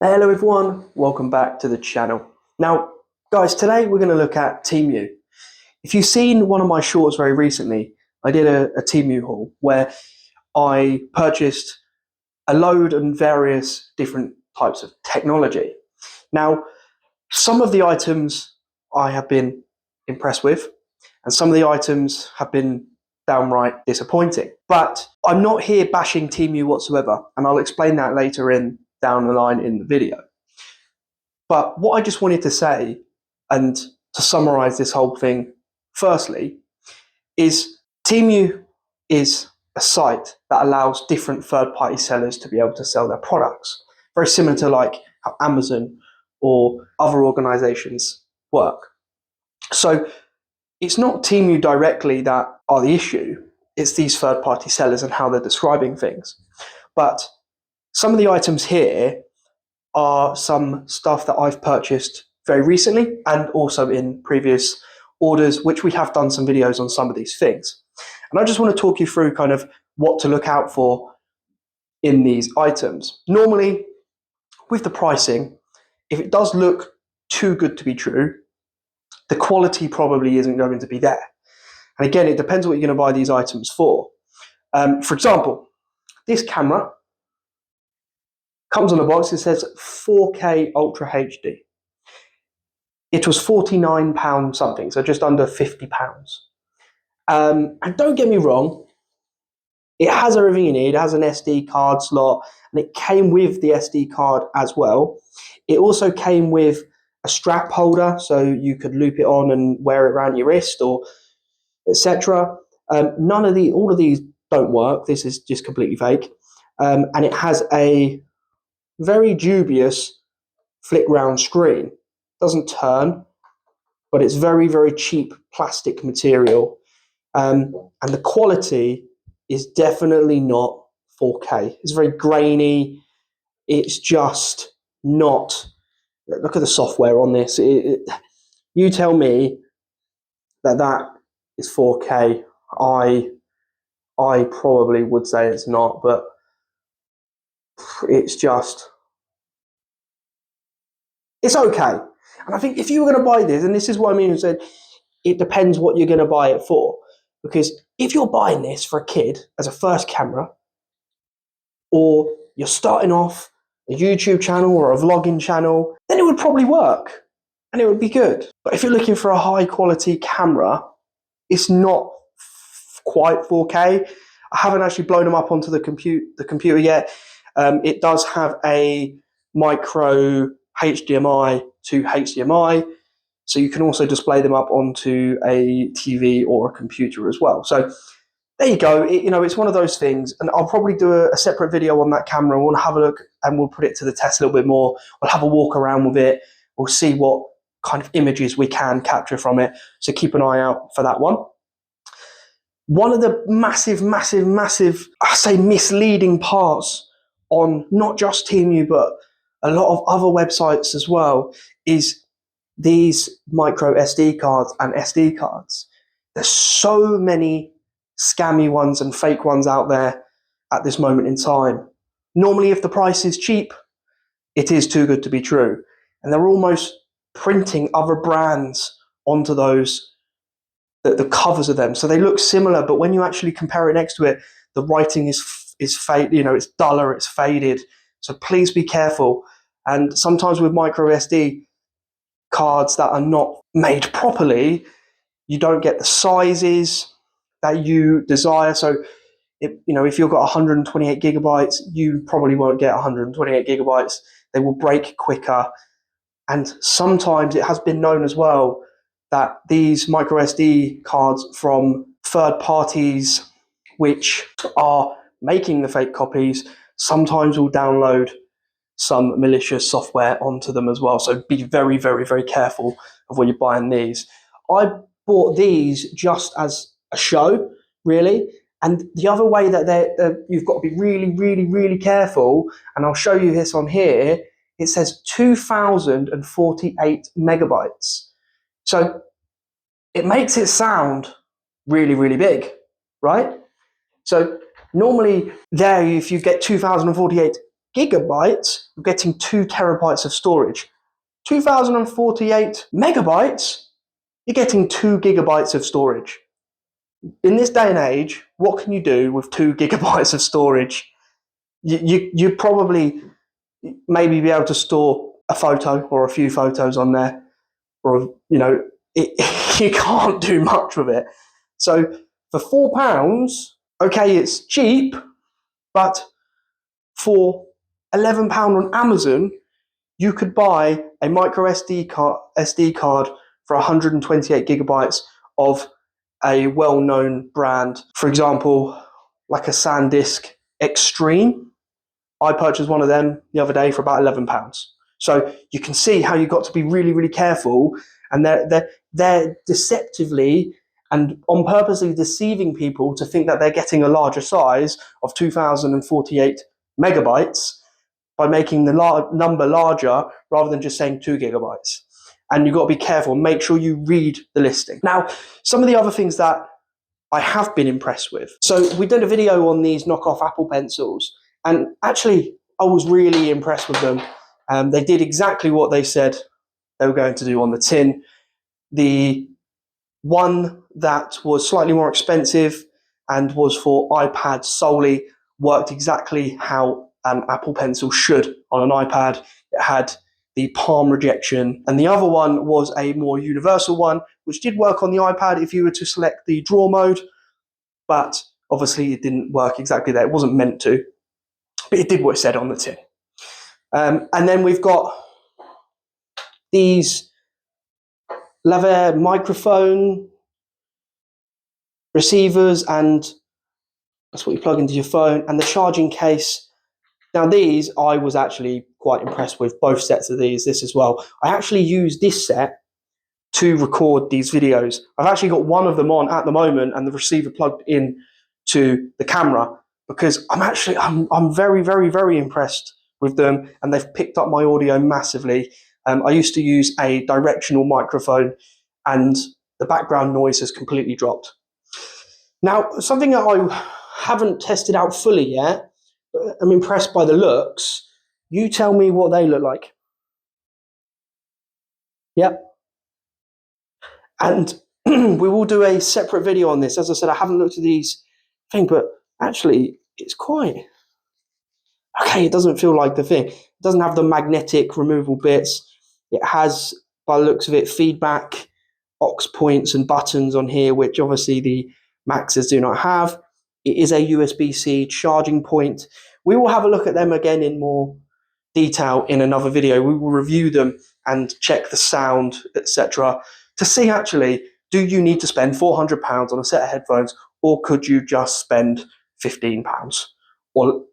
Hello everyone, welcome back to the channel. Now guys, today we're going to look at Temu. If you've seen one of my shorts very recently, I did a Temu haul where I purchased a load and various different types of technology. Now, some of the items I have been impressed with, and some of the items have been downright disappointing. But I'm not here bashing Temu whatsoever, and I'll explain that later down the line in the video. But what I just wanted to say, and to summarize this whole thing, firstly, is Temu is a site that allows different third-party sellers to be able to sell their products. Very similar to like how Amazon or other organizations work. So it's not Temu directly that are the issue, it's these third-party sellers and how they're describing things. But some of the items here are some stuff that I've purchased very recently and also in previous orders, which we have done some videos on some of these things. And I just want to talk you through kind of what to look out for in these items. Normally, with the pricing, if it does look too good to be true, the quality probably isn't going to be there. And again, it depends what you're going to buy these items for. For example, this camera comes on a box, it says 4K Ultra HD. It was £49 something, so just under £50. And don't get me wrong, it has everything you need. It has an SD card slot, and it came with the SD card as well. It also came with a strap holder, so you could loop it on and wear it around your wrist, or etc. All of these don't work. This is just completely fake. And it has a very dubious flick round screen. Doesn't turn, but it's very, very cheap plastic material. And the quality is definitely not 4K. It's very grainy. It's just not. Look at the software on this. You tell me that is 4K. I probably would say it's not, but it's okay. And I think if you were going to buy this, and this is what I mean, I said it depends what you're going to buy it for. Because if you're buying this for a kid as a first camera, or you're starting off a YouTube channel or a vlogging channel, then it would probably work and it would be good. But if you're looking for a high quality camera, it's not quite 4K. I haven't actually blown them up onto the computer yet. It does have a micro HDMI to HDMI, so you can also display them up onto a TV or a computer as well. So there you go. It's one of those things, and I'll probably do a separate video on that camera. We'll have a look and we'll put it to the test a little bit more. We'll have a walk around with it. We'll see what kind of images we can capture from it. So keep an eye out for that one. One of the massive, I say misleading parts on not just Temu, but a lot of other websites as well, is these micro SD cards and SD cards. There's so many scammy ones and fake ones out there at this moment in time. Normally, if the price is cheap, it is too good to be true. And they're almost printing other brands onto those, the covers of them. So they look similar, but when you actually compare it next to it, the writing is faded, it's duller, it's faded. So please be careful. And sometimes with micro SD cards that are not made properly, you don't get the sizes that you desire. So if you've got 128 gigabytes, you probably won't get 128 gigabytes. They will break quicker. And sometimes it has been known as well that these micro SD cards from third parties which are making the fake copies sometimes will download some malicious software onto them as well. So be very, very, very careful of when you're buying these. I bought these just as a show, really. And the other way that you've got to be really, really, really careful, and I'll show you this on here, it says 2048 megabytes. So it makes it sound really, really big, right? So normally there, if you get 2048 gigabytes, you're getting 2 terabytes of storage. 2048 megabytes, you're getting 2 gigabytes of storage. In this day and age, what can you do with 2 gigabytes of storage? You probably maybe be able to store a photo or a few photos on there, or you can't do much with it. So for £4, okay, it's cheap, but for £11 on Amazon, you could buy a micro SD card for 128 gigabytes of a well-known brand. For example, like a SanDisk Extreme. I purchased one of them the other day for about £11. So you can see how you've got to be really, really careful, and they're deceptively and on purposely deceiving people to think that they're getting a larger size of 2048 megabytes by making the number larger rather than just saying 2 gigabytes. And you've got to be careful, make sure you read the listing. Now, some of the other things that I have been impressed with. So we did a video on these knockoff Apple pencils, and actually I was really impressed with them. They did exactly what they said they were going to do on the tin. The one that was slightly more expensive and was for iPad solely worked exactly how an Apple Pencil should on an iPad. It had the palm rejection, and the other one was a more universal one, which did work on the iPad if you were to select the draw mode, but obviously it didn't work exactly there. It wasn't meant to, but it did what it said on the tin. And then we've got these lavalier microphone receivers, and that's what you plug into your phone, and the charging case. Now these, I was actually quite impressed with both sets of these, this as well. I actually use this set to record these videos. I've actually got one of them on at the moment and the receiver plugged in to the camera, because I'm very, very, very impressed with them, and they've picked up my audio massively. I used to use a directional microphone and the background noise has completely dropped. Now, something that I haven't tested out fully yet, but I'm impressed by the looks. You tell me what they look like. Yep. And we will do a separate video on this. As I said, I haven't looked at these things, but actually it's quite okay. It doesn't feel like the thing. It doesn't have the magnetic removal bits. It has, by the looks of it, feedback, aux points and buttons on here, which obviously the Maxes do not have. It is a USB-C charging point. We will have a look at them again in more detail in another video. We will review them and check the sound, etc., to see actually, do you need to spend £400 on a set of headphones, or could you just spend £15 or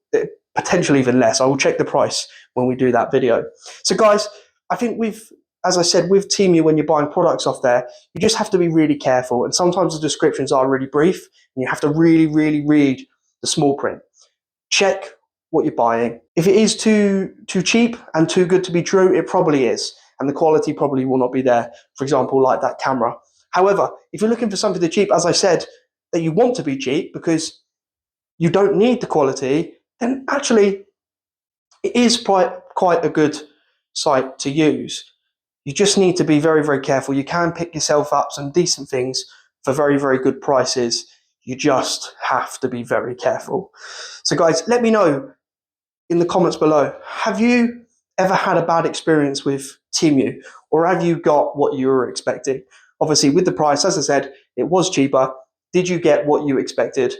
potentially even less? I will check the price when we do that video. So guys, I think as I said, with Temu, when you're buying products off there, you just have to be really careful, and sometimes the descriptions are really brief and you have to really, really read the small print. Check what you're buying. If it is too cheap and too good to be true, it probably is, and the quality probably will not be there, for example, like that camera. However, if you're looking for something to cheap, as I said, that you want to be cheap because you don't need the quality, then actually it is quite a good site to use. You just need to be very, very careful. You can pick yourself up some decent things for very, very good prices. You just have to be very careful. So guys, let me know in the comments below, have you ever had a bad experience with Temu, or have you got what you were expecting? Obviously with the price, as I said, it was cheaper. Did you get what you expected?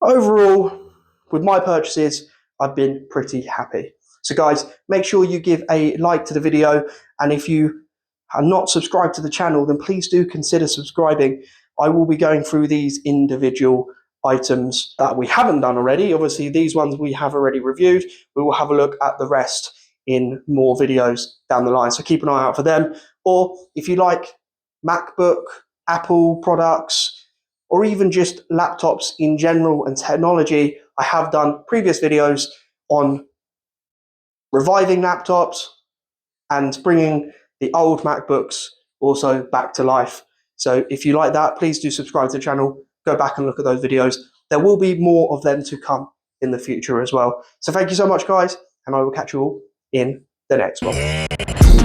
Overall, with my purchases, I've been pretty happy. So guys, make sure you give a like to the video, and if you are not subscribed to the channel, then please do consider subscribing. I will be going through these individual items that we haven't done already. Obviously, these ones we have already reviewed. We will have a look at the rest in more videos down the line, so keep an eye out for them. Or if you like MacBook, Apple products, or even just laptops in general and technology, I have done previous videos on reviving laptops and bringing the old MacBooks also back to life. So if you like that, please do subscribe to the channel, go back and look at those videos. There will be more of them to come in the future as well. So thank you so much, guys, and I will catch you all in the next one.